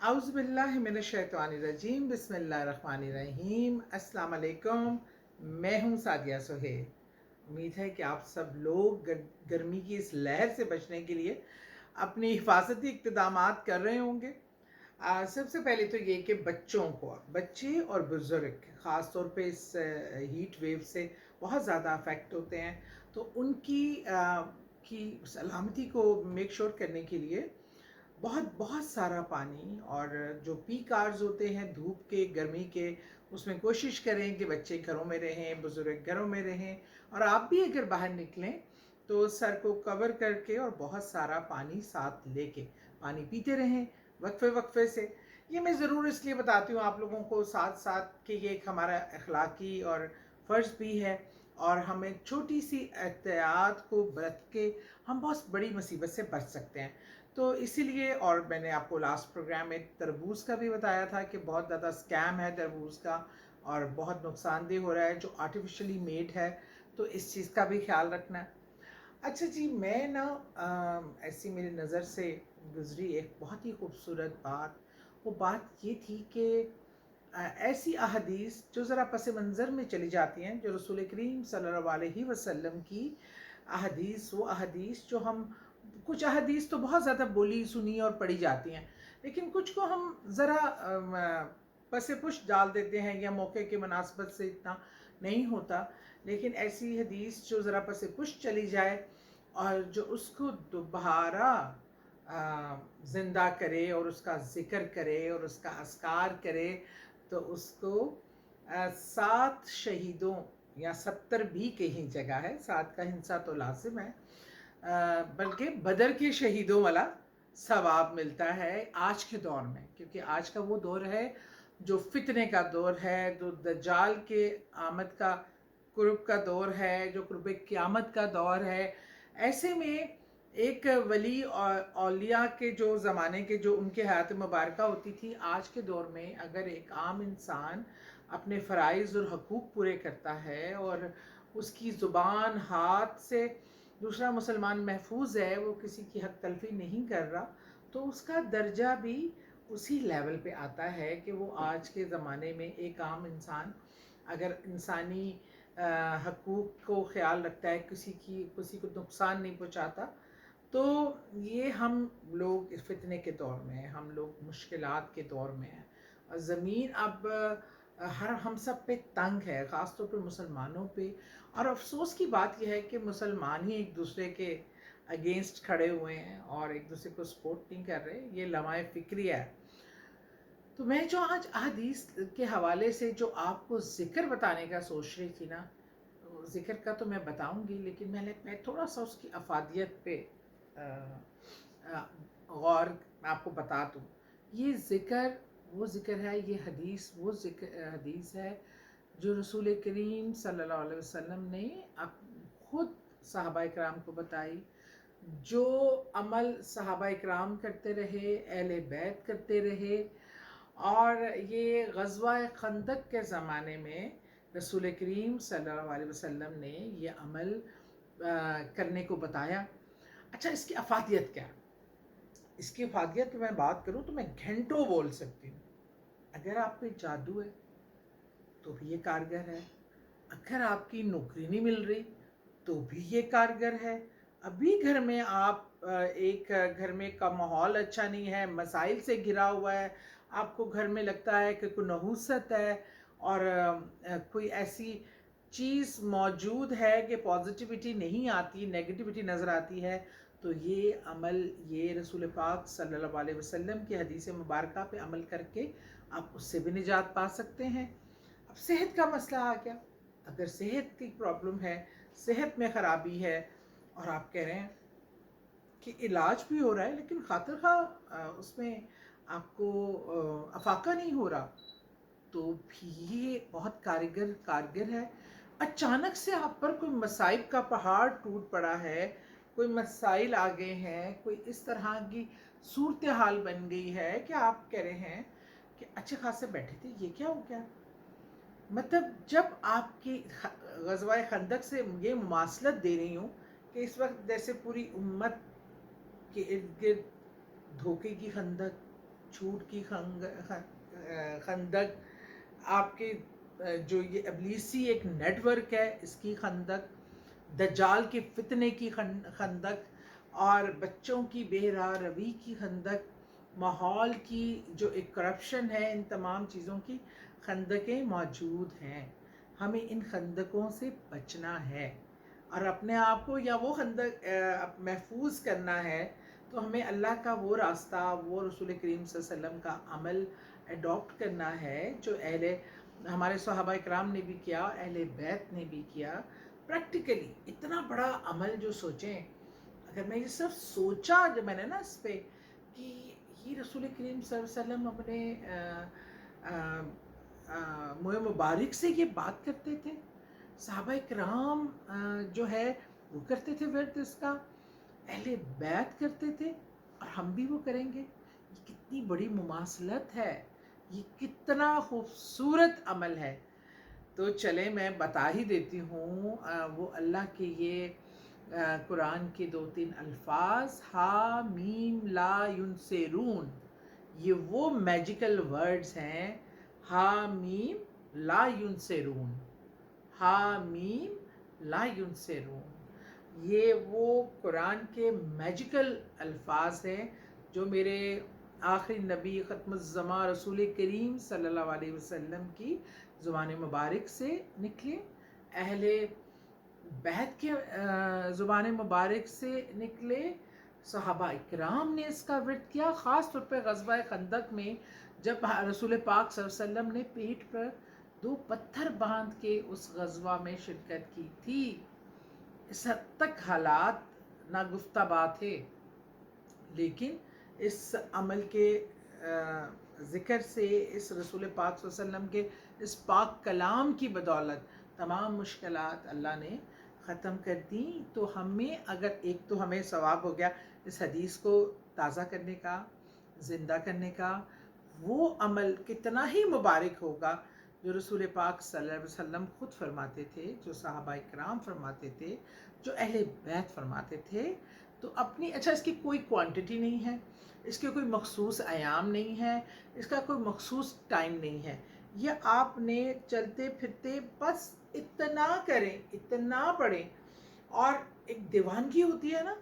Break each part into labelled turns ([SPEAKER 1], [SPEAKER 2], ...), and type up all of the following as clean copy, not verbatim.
[SPEAKER 1] औज़ु बिल्लाहि मिनश्शैतानिर्रजीम बिस्मिल्लाहिर्रहमानिर्रहीम। अस्सलाम वालेकुम। मैं हूँ सादिया सुहेल। उम्मीद है कि आप सब लोग गर्मी की इस लहर से बचने के लिए अपनी हिफाजती इक़्तिदामात कर रहे होंगे। सबसे पहले तो ये कि बच्चे और बुज़ुर्ग ख़ास तौर पे इस हीट वेव से बहुत ज़्यादा अफेक्ट होते हैं, तो उनकी की सलामती को मेक श्योर करने के लिए बहुत बहुत सारा पानी और जो पीक आवर्स होते हैं धूप के गर्मी के, उसमें कोशिश करें कि बच्चे घरों में रहें, बुज़ुर्ग घरों में रहें, और आप भी अगर बाहर निकलें तो सर को कवर करके और बहुत सारा पानी साथ लेके पानी पीते रहें वक्फे वक्फे से। ये मैं ज़रूर इसलिए बताती हूँ आप लोगों को साथ साथ कि ये एक हमारा अखलाकी और फ़र्ज़ भी है, और हमें छोटी सी एहतियात को बरत के हम बहुत बड़ी मुसीबत से बच सकते हैं। तो इसीलिए, और मैंने आपको लास्ट प्रोग्राम में तरबूज का भी बताया था कि बहुत ज़्यादा स्कैम है तरबूज का और बहुत नुकसानदेह हो रहा है जो आर्टिफिशियली मेड है, तो इस चीज़ का भी ख्याल रखना है। अच्छा जी, मैं ना ऐसी मेरी नज़र से गुज़री एक बहुत ही खूबसूरत बात। वो बात ये थी कि ऐसी अहादीस जो ज़रा पस मंज़र में चली जाती हैं, जो रसूल करीम सल्लल्लाहु अलैहि वसल्लम की अहादीस, वो अहादीस जो हम, कुछ अहादीस तो बहुत ज़्यादा बोली सुनी और पढ़ी जाती हैं, लेकिन कुछ को हम ज़रा पसे पुश डाल देते हैं या मौके की मुनासबत से इतना नहीं होता। लेकिन ऐसी हदीस जो ज़रा पसे पुश चली जाए और जो उसको दोबारा ज़िंदा करे और उसका ज़िक्र करे और उसका अस्कार करे, तो उसको 7 शहीदों या 70 भी कहीं जगह है, 7 का हिंसा तो लाजिम है, बल्कि बदर के शहीदों वाला सवाब मिलता है आज के दौर में, क्योंकि आज का वो दौर है जो फितने का दौर है, जो दज्जाल के आमद का कुर्ब का दौर है, जो कुर्ब क़यामत का दौर है। ऐसे में एक वली और औलिया के जो ज़माने के जो उनके हयात मुबारका होती थी, आज के दौर में अगर एक आम इंसान अपने फ़राइज़ और हकूक़ पूरे करता है और उसकी ज़ुबान हाथ से दूसरा मुसलमान महफूज है, वो किसी की हक तलफ़ी नहीं कर रहा, तो उसका दर्जा भी उसी लेवल पे आता है कि वो आज के ज़माने में एक आम इंसान अगर इंसानी हकूक़ को ख़्याल रखता है, किसी को नुकसान नहीं पहुँचाता, तो ये हम लोग इस फितने के दौर में हैं, हम लोग मुश्किलात के दौर में हैं, और ज़मीन अब हर हम सब पे तंग है, ख़ास तौर पे मुसलमानों पे। और अफसोस की बात यह है कि मुसलमान ही एक दूसरे के अगेंस्ट खड़े हुए हैं और एक दूसरे को सपोर्ट नहीं कर रहे। ये लम्हाए फ़िक्रिया है। तो मैं जो आज अहदीस के हवाले से जो आपको ज़िक्र बताने का सोच रही थी ना, ज़िक्र का तो मैं बताऊंगी, लेकिन मैं थोड़ा सा उसकी अफादियत पे गौर आपको बता दूँ। ये ज़िक्र वो ज़िक्र है, ये हदीस वो ज़िक्र हदीस है जो रसूल करीम सल्लल्लाहु अलैहि वसल्लम ने खुद सहाबा इकराम को बताई, जो अमल सहाबा इकराम करते रहे, अहले बैत करते रहे। और ये ग़ज़वा खंदक के ज़माने में रसूल करीम सल्लल्लाहु अलैहि वसल्लम ने ये अमल करने को बताया। अच्छा, इसकी अफादियत क्या है? इसकी अफादियत की मैं बात करूँ तो मैं घंटों बोल सकती हूँ। अगर आप पे जादू है तो भी ये कारगर है, अगर आपकी नौकरी नहीं मिल रही तो भी ये कारगर है, अभी घर में आप एक घर में का माहौल अच्छा नहीं है, मसाइल से घिरा हुआ है, आपको घर में लगता है कि कोई नहूसत है और कोई ऐसी चीज़ मौजूद है कि पॉजिटिविटी नहीं आती, नेगेटिविटी नज़र आती है, तो ये अमल, ये रसूल पाक सल्लल्लाहु अलैहि वसल्लम की हदीस मुबारका पे अमल करके आप उससे भी निजात पा सकते हैं। अब सेहत का मसला आ गया। अगर सेहत की प्रॉब्लम है, सेहत में ख़राबी है, और आप कह रहे हैं कि इलाज भी हो रहा है लेकिन खातिर खा उसमें आपको अफाका नहीं हो रहा, तो भी ये बहुत कारगर है। अचानक से आप पर कोई मसाइब का पहाड़ टूट पड़ा है, कोई मसाइल आ गए हैं, कोई इस तरह की सूरत हाल बन गई है कि आप कह रहे हैं कि अच्छे खासे बैठे थे, ये क्या हो गया? मतलब जब आपकी ग़ज़वा खंदक से ये मुमासलत दे रही हूँ कि इस वक्त जैसे पूरी उम्मत के इर्द गिर्द धोखे की खंदक, جھوٹ کی خندق، آپ کے جو یہ ابلیسی ایک نیٹ ورک ہے اس کی خندق، دجال کے فتنے کی خندق، اور بچوں کی بے راہ روی کی خندق، ماحول کی جو ایک کرپشن ہے، ان تمام چیزوں کی خندقیں موجود ہیں. ہمیں ان خندقوں سے بچنا ہے اور اپنے آپ کو یا وہ خندق محفوظ کرنا ہے. تو ہمیں اللہ کا وہ راستہ، وہ رسول کریم صلی اللہ علیہ وسلم کا عمل اڈاپٹ کرنا ہے جو ہمارے صحابہ اکرام نے بھی کیا، اہل بیت نے بھی کیا. پریکٹیکلی اتنا بڑا عمل جو سوچیں، اگر میں یہ سب سوچا جب میں نے نا اس پہ کہ یہ رسول کریم صلی اللہ علیہ وسلم اپنے منہ مبارک سے یہ بات کرتے تھے، صحابہ اکرام جو ہے وہ کرتے تھے ورد اس کا، اہل بیت کرتے تھے، اور ہم بھی وہ کریں گے. یہ کتنی بڑی مماثلت ہے، یہ کتنا خوبصورت عمل ہے. تو چلیں میں بتا ہی دیتی ہوں وہ اللہ کے یہ قرآن کے 2-3 الفاظ، ہا میم لا ینصرون، یہ وہ میجیکل ورڈز ہیں. ہا میم لا ینصرون، ہا میم لا ینصرون، یہ وہ قرآن کے میجیکل الفاظ ہیں جو میرے آخری نبی ختم الزمان رسول کریم صلی اللہ علیہ وسلم کی زبان مبارک سے نکلے، اہل بیت کے زبان مبارک سے نکلے. صحابہ اکرام نے اس کا ورد کیا، خاص طور پہ غزوہ خندق میں جب رسول پاک صلی اللہ علیہ وسلم نے پیٹ پر 2 پتھر باندھ کے اس غزوہ میں شرکت کی تھی. اس حد تک حالات ناگفتہ تھے، لیکن اس عمل کے ذکر سے، اس رسول پاک صلی اللہ علیہ وسلم کے اس پاک کلام کی بدولت تمام مشکلات اللہ نے ختم کر دیں. تو ہمیں اگر ایک تو ہمیں ثواب ہو گیا اس حدیث کو تازہ کرنے کا، زندہ کرنے کا، وہ عمل کتنا ہی مبارک ہوگا جو رسول پاک صلی اللہ علیہ وسلم خود فرماتے تھے، جو صحابہ اکرام فرماتے تھے، جو اہل بیت فرماتے تھے. تو اپنی اس کی کوئی کوانٹٹی نہیں ہے، اس کے کوئی مخصوص ایام نہیں ہے، اس کا کوئی مخصوص ٹائم نہیں ہے. یہ آپ نے چلتے پھرتے بس اتنا کریں، اتنا پڑھیں. اور ایک دیوانگی ہوتی ہے نا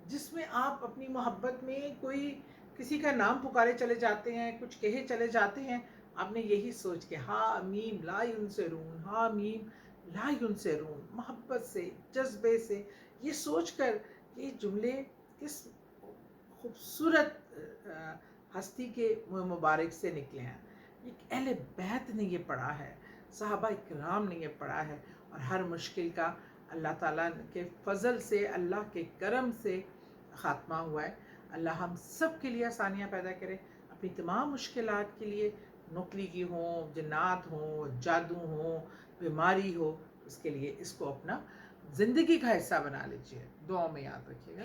[SPEAKER 1] جس میں آپ اپنی محبت میں کوئی کسی کا نام پکارے چلے جاتے ہیں، کچھ کہے چلے جاتے ہیں. آپ نے یہی سوچ کے ہا میم لا ینصرون، ہا میم لا ینصرون، محبت سے، جذبے سے یہ سوچ کر یہ جملے کس خوبصورت ہستی کے مبارک سے نکلے ہیں. اہل بیت نے یہ پڑھا ہے، صحابہ اکرام نے یہ پڑھا ہے، اور ہر مشکل کا اللہ تعالیٰ کے فضل سے، اللہ کے کرم سے خاتمہ ہوا ہے. اللہ ہم سب کے لیے آسانیاں پیدا کرے، اپنی تمام مشکلات کے لیے، نوکری کی ہوں، جنات ہوں، جادو ہوں، بیماری ہو، اس کے لیے اس کو اپنا زندگی کا حصہ بنا لیجیے. دعاؤں میں یاد رکھیے گا.